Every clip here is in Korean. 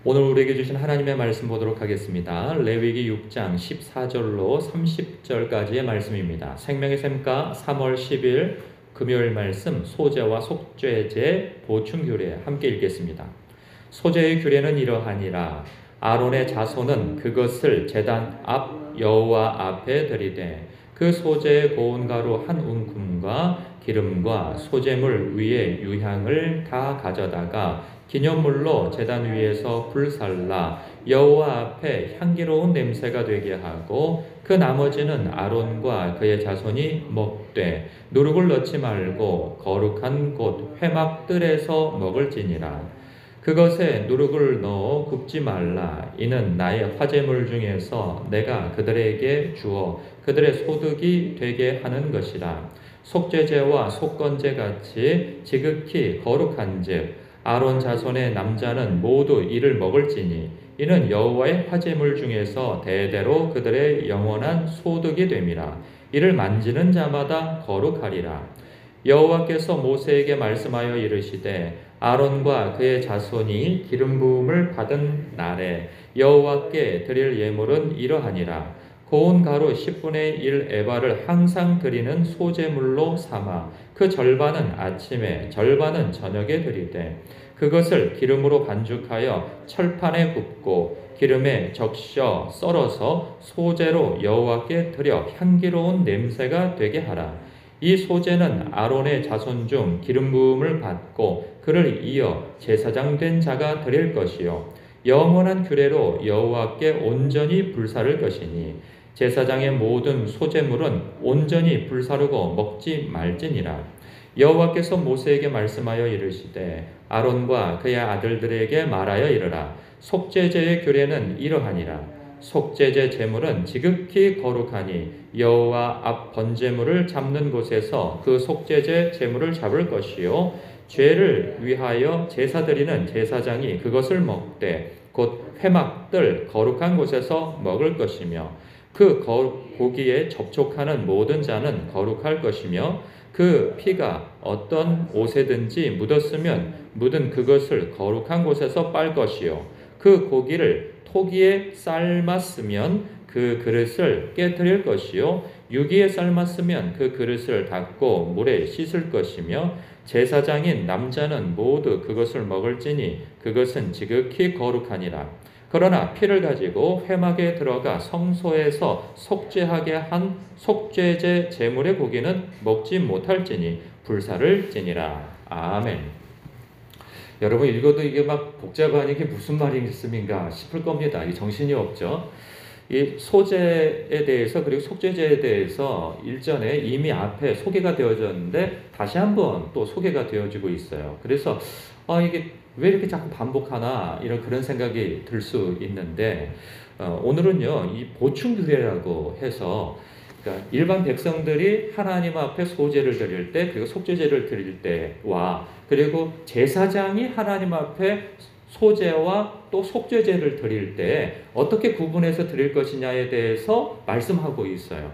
오늘 우리에게 주신 하나님의 말씀 보도록 하겠습니다. 레위기 6장 14절로 30절까지의 말씀입니다. 생명의 샘가 3월 10일 금요일 말씀 소제와 속죄제 보충 규례 함께 읽겠습니다. 소제의 규례는 이러하니라. 아론의 자손은 그것을 제단 앞 여호와 앞에 들이되 그 소제의 고운 가루 한 움큼과 기름과 소제물 위에 유향을 다 가져다가 기념물로 제단 위에서 불살라 여호와 앞에 향기로운 냄새가 되게 하고 그 나머지는 아론과 그의 자손이 먹되 누룩을 넣지 말고 거룩한 곳 회막 뜰에서 먹을지니라. 그것에 누룩을 넣어 굽지 말라. 이는 나의 화제물 중에서 내가 그들에게 주어 그들의 소득이 되게 하는 것이라. 속죄제와 속건제 같이 지극히 거룩한즉 아론 자손의 남자는 모두 이를 먹을지니 이는 여호와의 화제물 중에서 대대로 그들의 영원한 소득이 됨이라. 이를 만지는 자마다 거룩하리라. 여호와께서 모세에게 말씀하여 이르시되 아론과 그의 자손이 기름 부음을 받은 날에 여호와께 드릴 예물은 이러하니라. 고운 가루 10분의 1 에바를 항상 드리는 소제물로 삼아 그 절반은 아침에 절반은 저녁에 드리되 그것을 기름으로 반죽하여 철판에 굽고 기름에 적셔 썰어서 소제로 여호와께 드려 향기로운 냄새가 되게 하라. 이 소제는 아론의 자손 중 기름 부음을 받고 그를 이어 제사장 된 자가 드릴 것이요 영원한 규례로 여호와께 온전히 불사를 것이니 제사장의 모든 소제물은 온전히 불사르고 먹지 말지니라. 여호와께서 모세에게 말씀하여 이르시되 아론과 그의 아들들에게 말하여 이르라. 속죄제의 규례는 이러하니라. 속죄제 제물은 지극히 거룩하니 여호와 앞 번제물을 잡는 곳에서 그 속죄제 제물을 잡을 것이요 죄를 위하여 제사 드리는 제사장이 그것을 먹되 곧 회막들 거룩한 곳에서 먹을 것이며 그 고기에 접촉하는 모든 자는 거룩할 것이며 그 피가 어떤 옷에든지 묻었으면 묻은 그것을 거룩한 곳에서 빨 것이요 그 고기를 토기에 삶았으면 그 그릇을 깨뜨릴 것이요 유기에 삶았으면 그 그릇을 닦고 물에 씻을 것이며 제사장인 남자는 모두 그것을 먹을지니 그것은 지극히 거룩하니라. 그러나 피를 가지고 회막에 들어가 성소에서 속죄하게 한 속죄제 제물의 고기는 먹지 못할지니 불사를 지니라. 아멘. 여러분 읽어도 이게 막 복잡하니 이게 무슨 말이겠습니까 싶을 겁니다. 이 정신이 없죠. 이 소제에 대해서 그리고 속죄제에 대해서 일전에 이미 앞에 소개가 되어졌는데 다시 한번 또 소개가 되어지고 있어요. 그래서 이게 왜 이렇게 자꾸 반복하나 이런 그런 생각이 들 수 있는데 오늘은요 이 보충 규례라고 해서 그러니까 일반 백성들이 하나님 앞에 소제를 드릴 때 그리고 속죄제를 드릴 때와 그리고 제사장이 하나님 앞에 소제와 또 속죄제를 드릴 때 어떻게 구분해서 드릴 것이냐에 대해서 말씀하고 있어요.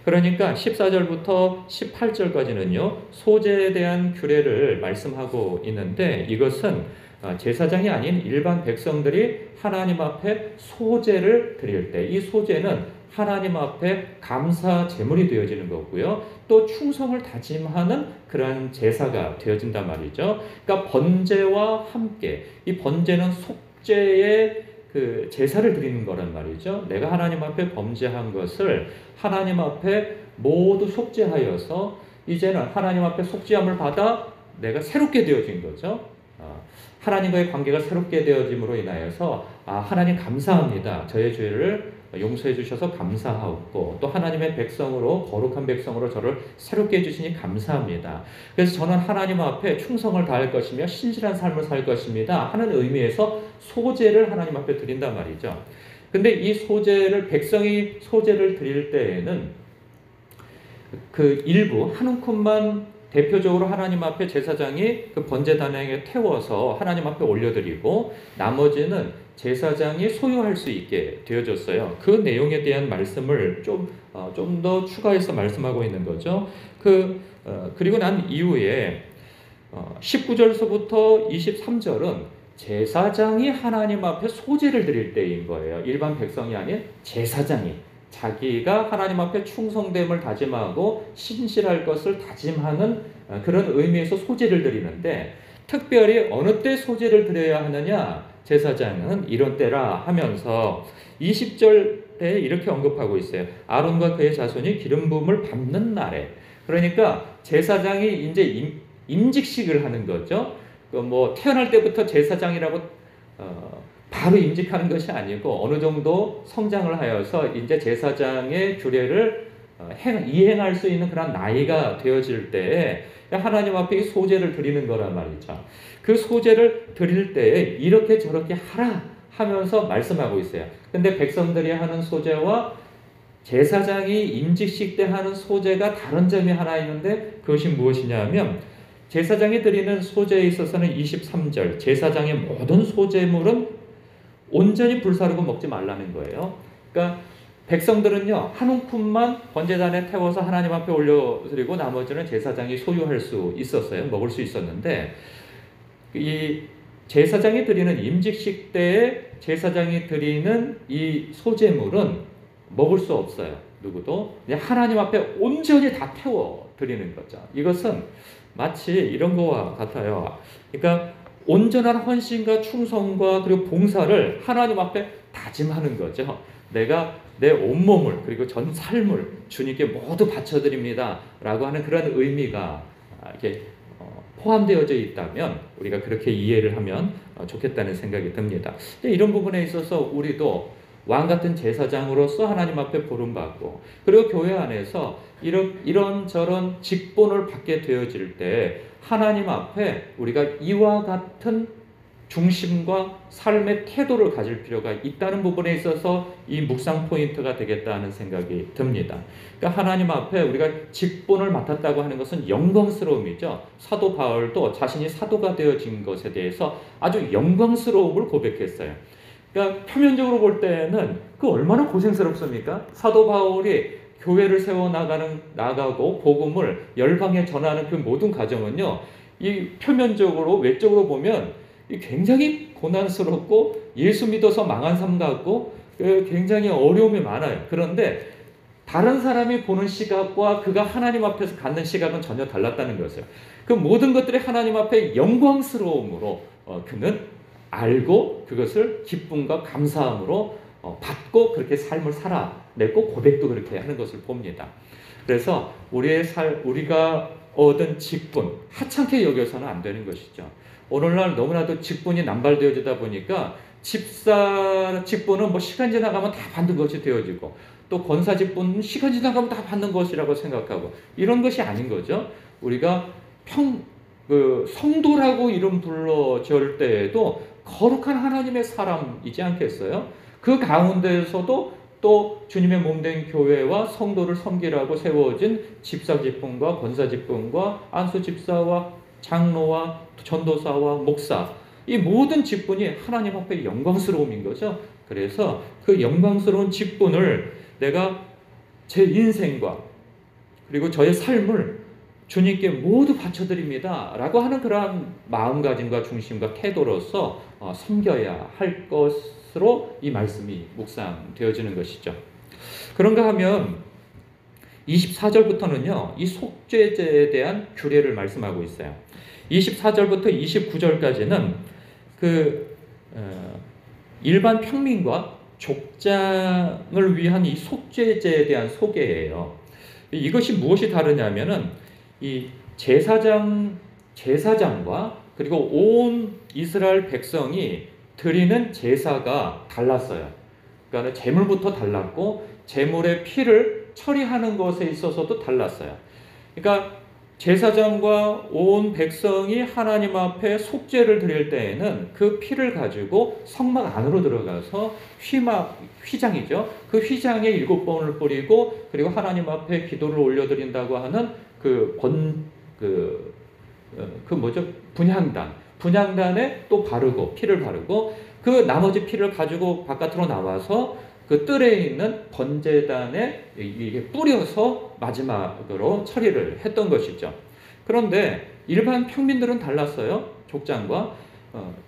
그러니까 14절부터 18절까지는요 소제에 대한 규례를 말씀하고 있는데 이것은 제사장이 아닌 일반 백성들이 하나님 앞에 소제를 드릴 때 이 소제는 하나님 앞에 감사 제물이 되어지는 거고요. 또 충성을 다짐하는 그런 제사가 되어진단 말이죠. 그러니까 번제와 함께 이 번제는 속죄의 그 제사를 드리는 거란 말이죠. 내가 하나님 앞에 범죄한 것을 하나님 앞에 모두 속죄하여서 이제는 하나님 앞에 속죄함을 받아 내가 새롭게 되어진 거죠. 하나님과의 관계가 새롭게 되어짐으로 인하여서 하나님 감사합니다. 저의 죄를 용서해 주셔서 감사하고 또 하나님의 백성으로 거룩한 백성으로 저를 새롭게 해주시니 감사합니다. 그래서 저는 하나님 앞에 충성을 다할 것이며 신실한 삶을 살 것입니다 하는 의미에서 소제를 하나님 앞에 드린단 말이죠. 근데 이 소제를 백성이 소제를 드릴 때에는 그 일부 한 움큼만 대표적으로 하나님 앞에 제사장이 그 번제단에 태워서 하나님 앞에 올려드리고 나머지는 제사장이 소유할 수 있게 되어졌어요. 그 내용에 대한 말씀을 좀 더 추가해서 말씀하고 있는 거죠. 그리고 난 이후에 19절서부터 23절은 제사장이 하나님 앞에 소제를 드릴 때인 거예요. 일반 백성이 아닌 제사장이 자기가 하나님 앞에 충성됨을 다짐하고 신실할 것을 다짐하는 그런 의미에서 소제를 드리는데, 특별히 어느 때 소제를 드려야 하느냐, 제사장은 이런 때라 하면서 20절에 이렇게 언급하고 있어요. 아론과 그의 자손이 기름 부음을 받는 날에. 그러니까 제사장이 이제 임직식을 하는 거죠. 뭐 태어날 때부터 제사장이라고 바로 임직하는 것이 아니고 어느 정도 성장을 하여서 이제 제사장의 규례를 이행할 수 있는 그런 나이가 되어질 때에 하나님 앞에 소제를 드리는 거란 말이죠. 그 소제를 드릴 때에 이렇게 저렇게 하라 하면서 말씀하고 있어요. 근데 백성들이 하는 소제와 제사장이 임직식 때 하는 소제가 다른 점이 하나 있는데, 그것이 무엇이냐면 제사장이 드리는 소제에 있어서는 23절 제사장의 모든 소제물은 온전히 불사르고 먹지 말라는 거예요. 그러니까 백성들은요, 한 움큼만 번제단에 태워서 하나님 앞에 올려드리고 나머지는 제사장이 소유할 수 있었어요. 먹을 수 있었는데, 이 제사장이 드리는 임직식 때에 제사장이 드리는 이 소제물은 먹을 수 없어요. 누구도. 그냥 하나님 앞에 온전히 다 태워 드리는 거죠. 이것은 마치 이런 거와 같아요. 그러니까 온전한 헌신과 충성과 그리고 봉사를 하나님 앞에 다짐하는 거죠. 내가 내 온몸을 그리고 전 삶을 주님께 모두 바쳐드립니다 라고 하는 그런 의미가 이렇게 포함되어져 있다면 우리가 그렇게 이해를 하면 좋겠다는 생각이 듭니다. 이런 부분에 있어서 우리도 왕 같은 제사장으로서 하나님 앞에 부름받고, 그리고 교회 안에서 이런저런 직분을 받게 되어질 때 하나님 앞에 우리가 이와 같은 중심과 삶의 태도를 가질 필요가 있다는 부분에 있어서 이 묵상 포인트가 되겠다는 생각이 듭니다. 그러니까 하나님 앞에 우리가 직분을 맡았다고 하는 것은 영광스러움이죠. 사도 바울도 자신이 사도가 되어진 것에 대해서 아주 영광스러움을 고백했어요. 그러니까 표면적으로 볼 때는 그 얼마나 고생스럽습니까? 사도 바울이 교회를 세워 나가고 복음을 열방에 전하는 그 모든 과정은요, 이 표면적으로 외적으로 보면 굉장히 고난스럽고 예수 믿어서 망한 삶 같고 굉장히 어려움이 많아요. 그런데 다른 사람이 보는 시각과 그가 하나님 앞에서 갖는 시각은 전혀 달랐다는 것이에요. 그 모든 것들이 하나님 앞에 영광스러움으로 그는 알고 그것을 기쁨과 감사함으로 받고 그렇게 삶을 살아냈고 고백도 그렇게 하는 것을 봅니다. 그래서 우리가 얻은 직분 하찮게 여겨서는 안 되는 것이죠. 오늘날 너무나도 직분이 남발되어지다 보니까 집사 직분은 뭐 시간 지나가면 다 받는 것이 되어지고, 또 권사 직분은 시간 지나가면 다 받는 것이라고 생각하고, 이런 것이 아닌 거죠. 우리가 성도라고 이름 불러줄 때에도 거룩한 하나님의 사람이지 않겠어요? 그 가운데에서도 또 주님의 몸된 교회와 성도를 섬기라고 세워진 집사 직분과 권사 직분과 안수 집사와 장로와 전도사와 목사, 이 모든 직분이 하나님 앞에 영광스러움인 거죠. 그래서 그 영광스러운 직분을 내가 제 인생과 그리고 저의 삶을 주님께 모두 바쳐드립니다 라고 하는 그러한 마음가짐과 중심과 태도로서 섬겨야 할 것으로 이 말씀이 묵상되어지는 것이죠. 그런가 하면 24절부터는요, 이 속죄제에 대한 규례를 말씀하고 있어요. 24절부터 29절까지는 일반 평민과 족장을 위한 이 속죄제에 대한 소개예요. 이것이 무엇이 다르냐면은 이 제사장과 그리고 온 이스라엘 백성이 드리는 제사가 달랐어요. 그러니까 제물부터 달랐고 제물의 피를 처리하는 것에 있어서도 달랐어요. 그러니까 제사장과 온 백성이 하나님 앞에 속죄를 드릴 때에는 그 피를 가지고 성막 안으로 들어가서 휘장이죠. 그 휘장에 7번을 뿌리고 그리고 하나님 앞에 기도를 올려드린다고 하는 분향단에 또 바르고 피를 바르고 그 나머지 피를 가지고 바깥으로 나와서 그 뜰에 있는 번제단에 이게 뿌려서 마지막으로 처리를 했던 것이죠. 그런데 일반 평민들은 달랐어요. 족장과.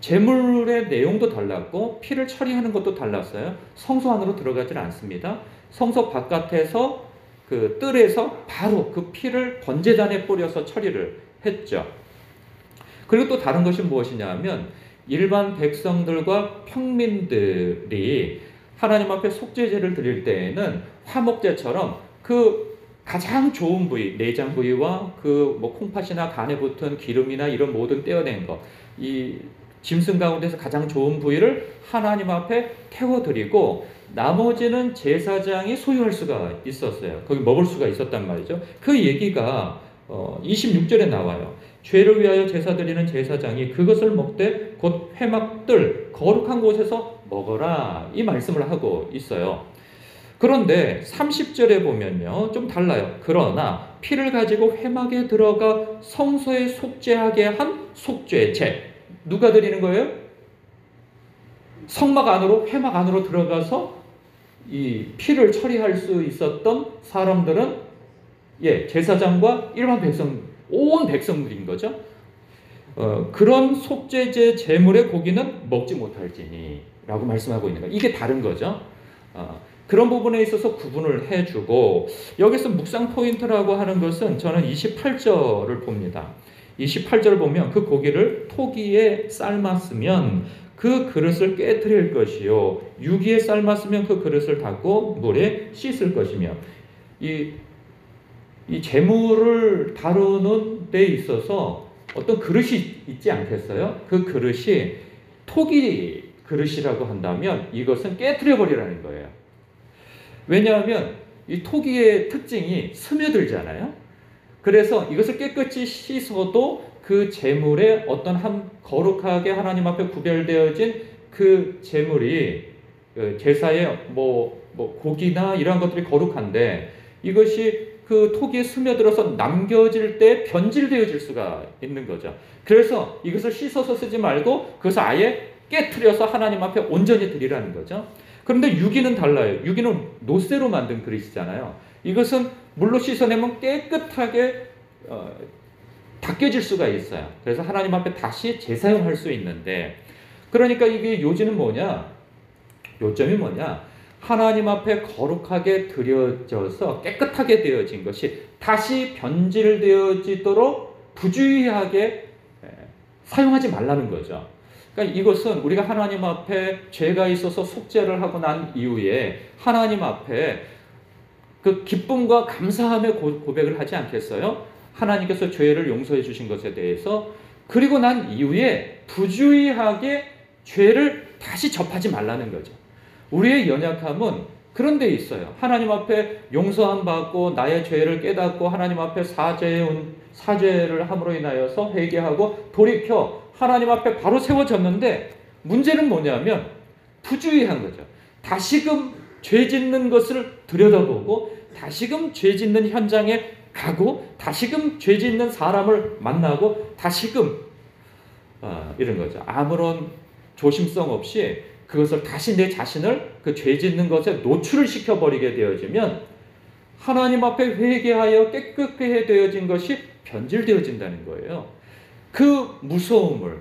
제물의 내용도 달랐고 피를 처리하는 것도 달랐어요. 성소 안으로 들어가질 않습니다. 성소 바깥에서 그 뜰에서 바로 그 피를 번제단에 뿌려서 처리를 했죠. 그리고 또 다른 것이 무엇이냐 하면 일반 백성들과 평민들이 하나님 앞에 속죄제를 드릴 때에는 화목제처럼 그 가장 좋은 부위, 내장 부위와 그 뭐 콩팥이나 간에 붙은 기름이나 이런 모든 떼어낸 것, 이 짐승 가운데서 가장 좋은 부위를 하나님 앞에 태워드리고 나머지는 제사장이 소유할 수가 있었어요. 거기 먹을 수가 있었단 말이죠. 그 얘기가 26절에 나와요. 죄를 위하여 제사 드리는 제사장이 그것을 먹되 곧 회막들 거룩한 곳에서 먹어라, 이 말씀을 하고 있어요. 그런데 30절에 보면요 좀 달라요. 그러나 피를 가지고 회막에 들어가 성소에 속죄하게 한 속죄제, 누가 드리는 거예요? 성막 안으로, 회막 안으로 들어가서 이 피를 처리할 수 있었던 사람들은 제사장과 일반 백성, 온 백성들인 거죠. 그런 속죄제 제물의 고기는 먹지 못할지니 라고 말씀하고 있는 거예요. 이게 다른 거죠. 그런 부분에 있어서 구분을 해주고, 여기서 묵상 포인트라고 하는 것은 저는 28절을 봅니다. 28절을 보면 그 고기를 토기에 삶았으면 그 그릇을 깨뜨릴 것이요 유기에 삶았으면 그 그릇을 닦고 물에 씻을 것이며, 이 재물을 다루는 데 있어서 어떤 그릇이 있지 않겠어요? 그 그릇이 토기 그릇이라고 한다면 이것은 깨뜨려 버리라는 거예요. 왜냐하면 이 토기의 특징이 스며들잖아요. 그래서 이것을 깨끗이 씻어도 그 제물에 어떤 한 거룩하게 하나님 앞에 구별되어진 그 제물이 제사의 뭐 고기나 이러한 것들이 거룩한데 이것이 그 토기에 스며들어서 남겨질 때 변질되어질 수가 있는 거죠. 그래서 이것을 씻어서 쓰지 말고 그것을 아예 깨트려서 하나님 앞에 온전히 드리라는 거죠. 그런데 유기는 달라요. 유기는 노쇠로 만든 그릇이잖아요. 이것은 물로 씻어내면 깨끗하게 닦여질 수가 있어요. 그래서 하나님 앞에 다시 재사용할 수 있는데, 그러니까 이게 요지는 뭐냐? 요점이 뭐냐? 하나님 앞에 거룩하게 드려져서 깨끗하게 되어진 것이 다시 변질되어지도록 부주의하게 사용하지 말라는 거죠. 그러니까 이것은 우리가 하나님 앞에 죄가 있어서 속죄를 하고 난 이후에 하나님 앞에 그 기쁨과 감사함의 고백을 하지 않겠어요? 하나님께서 죄를 용서해 주신 것에 대해서. 그리고 난 이후에 부주의하게 죄를 다시 접하지 말라는 거죠. 우리의 연약함은 그런 데 있어요. 하나님 앞에 용서함 받고 나의 죄를 깨닫고 하나님 앞에 사죄를 함으로 인하여서 회개하고 돌이켜 하나님 앞에 바로 세워졌는데, 문제는 뭐냐면 부주의한 거죠. 다시금 죄 짓는 것을 들여다보고 다시금 죄 짓는 현장에 가고 다시금 죄 짓는 사람을 만나고 다시금 이런 거죠. 아무런 조심성 없이 그것을 다시 내 자신을 그 죄 짓는 것에 노출을 시켜버리게 되어지면 하나님 앞에 회개하여 깨끗게 되어진 것이 변질되어진다는 거예요. 그 무서움을,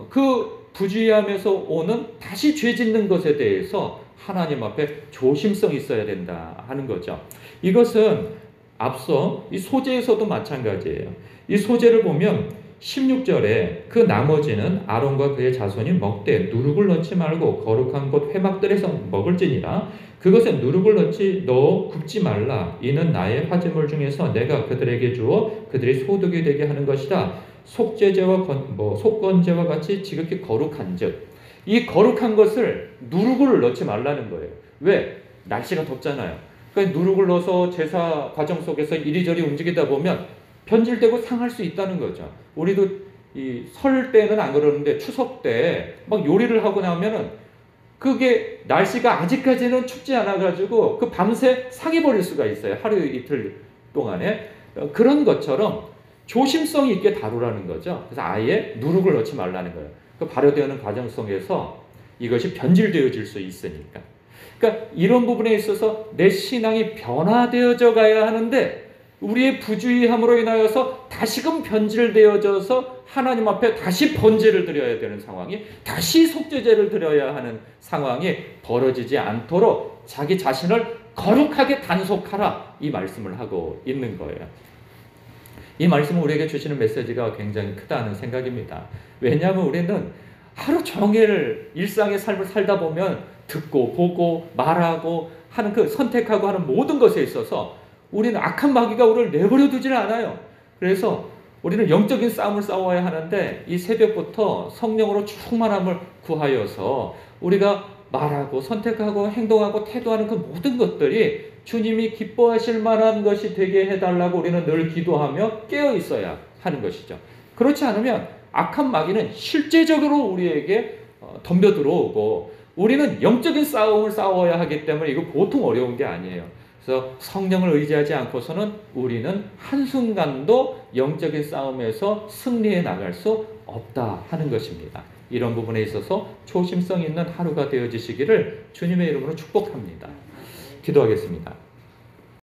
그 부주의함에서 오는 다시 죄 짓는 것에 대해서 하나님 앞에 조심성이 있어야 된다 하는 거죠. 이것은 앞서 이 소제에서도 마찬가지예요. 이 소제를 보면 16절에 그 나머지는 아론과 그의 자손이 먹되 누룩을 넣지 말고 거룩한 곳 회막들에서 먹을지니라. 그것에 누룩을 넣어 굽지 말라. 이는 나의 화제물 중에서 내가 그들에게 주어 그들이 소득이 되게 하는 것이다. 속죄제와 속건제와 같이 지극히 거룩한즉. 이 거룩한 것을 누룩을 넣지 말라는 거예요. 왜? 날씨가 덥잖아요. 그러니까 누룩을 넣어서 제사 과정 속에서 이리저리 움직이다 보면 변질되고 상할 수 있다는 거죠. 우리도 이 설 때는 안 그러는데 추석 때 막 요리를 하고 나면은 그게 날씨가 아직까지는 춥지 않아가지고 그 밤새 상해버릴 수가 있어요. 하루 이틀 동안에. 그런 것처럼 조심성 있게 다루라는 거죠. 그래서 아예 누룩을 넣지 말라는 거예요. 그 발효되는 과정 속에서 이것이 변질되어질 수 있으니까. 그러니까 이런 부분에 있어서 내 신앙이 변화되어져 가야 하는데 우리의 부주의함으로 인하여서 다시금 변질되어져서 하나님 앞에 다시 번제를 드려야 되는 상황이, 다시 속죄제를 드려야 하는 상황이 벌어지지 않도록 자기 자신을 거룩하게 단속하라, 이 말씀을 하고 있는 거예요. 이 말씀은 우리에게 주시는 메시지가 굉장히 크다는 생각입니다. 왜냐하면 우리는 하루 종일 일상의 삶을 살다 보면 듣고 보고 말하고 하는 그 선택하고 하는 모든 것에 있어서 우리는 악한 마귀가 우리를 내버려 두지는 않아요. 그래서 우리는 영적인 싸움을 싸워야 하는데 이 새벽부터 성령으로 충만함을 구하여서 우리가 말하고 선택하고 행동하고 태도하는 그 모든 것들이 주님이 기뻐하실 만한 것이 되게 해달라고 우리는 늘 기도하며 깨어 있어야 하는 것이죠. 그렇지 않으면 악한 마귀는 실제적으로 우리에게 덤벼 들어오고, 우리는 영적인 싸움을 싸워야 하기 때문에 이거 보통 어려운 게 아니에요. 그래서 성령을 의지하지 않고서는 우리는 한순간도 영적인 싸움에서 승리해 나갈 수 없다 하는 것입니다. 이런 부분에 있어서 초심성 있는 하루가 되어지시기를 주님의 이름으로 축복합니다. 기도하겠습니다.